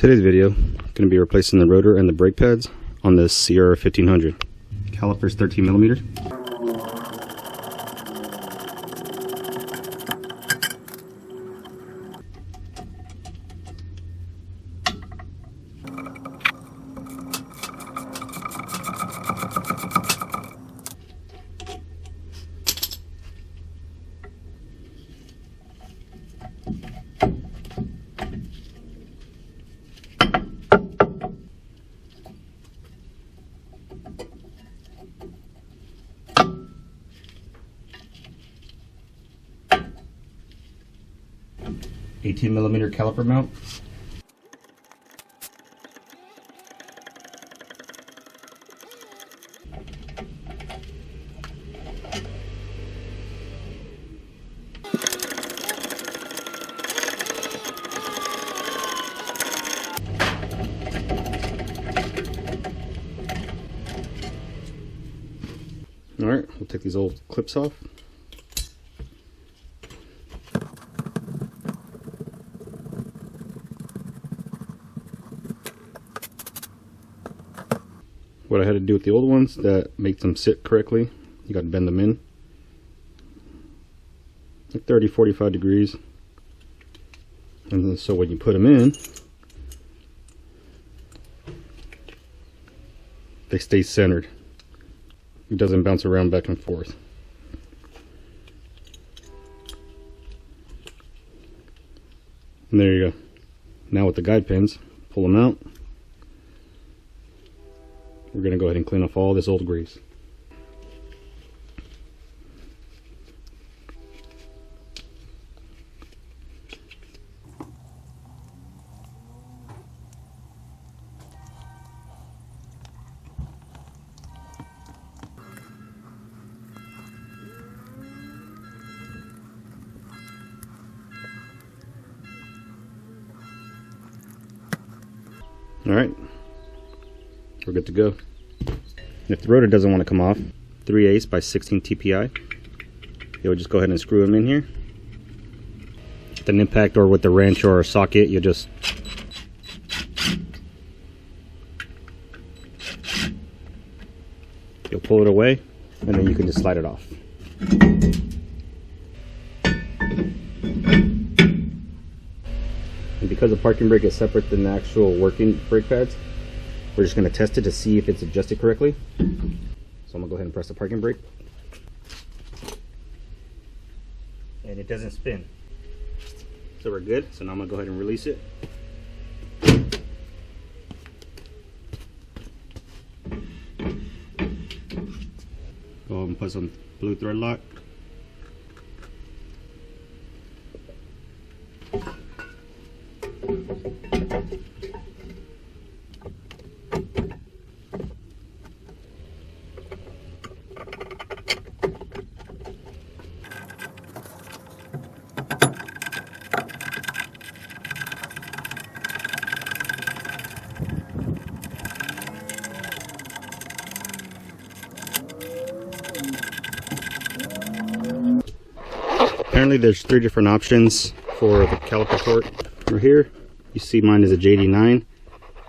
Today's video, going to be replacing the rotor and the brake pads on this Sierra 1500. Caliper's 13 millimeters. $18mm caliper mount. Alright, we'll take these old clips off. What I had to do with the old ones that makes them sit correctly, you got to bend them in like 30-45 degrees, and then so when you put them in, they stay centered. It doesn't bounce around back and forth. And there you go. Now with the guide pins, pull them out. We're going to go ahead and clean off all this old grease. Alright, we're good to go. If the rotor doesn't want to come off, 3/8 by 16 TPI, you'll just go ahead and screw them in here. With an impact or with the wrench or a socket, you'll just pull it away, and then you can just slide it off. And because the parking brake is separate than the actual working brake pads, we're just going to test it to see if it's adjusted correctly. So I'm going to go ahead and press the parking brake. And it doesn't spin. So we're good. So now I'm going to go ahead and release it. Go ahead and put some blue thread lock. Apparently there's 3 different options for the caliper port. Right here, you see mine is a JD9.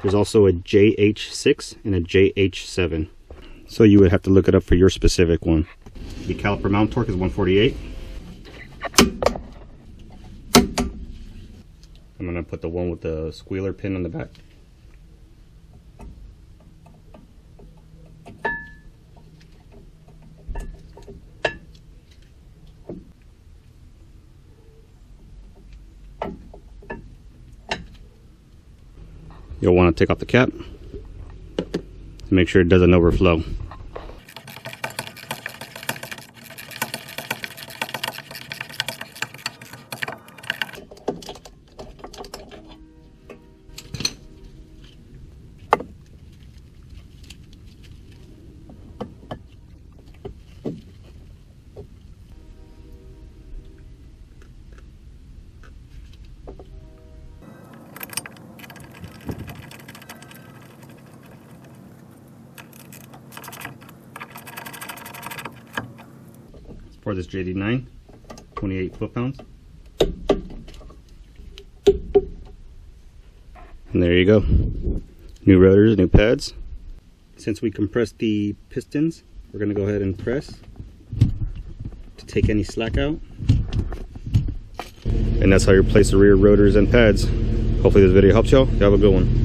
There's also a JH6 and a JH7. So you would have to look it up for your specific one. The caliper mount torque is 148. I'm going to put the one with the squealer pin on the back. You'll want to take off the cap to make sure it doesn't overflow. for this JD9, 28 foot-pounds. And there you go. New rotors, new pads. Since we compressed the pistons, we're going to go ahead and press to take any slack out. And that's how you replace the rear rotors and pads. Hopefully this video helps y'all. You have a good one.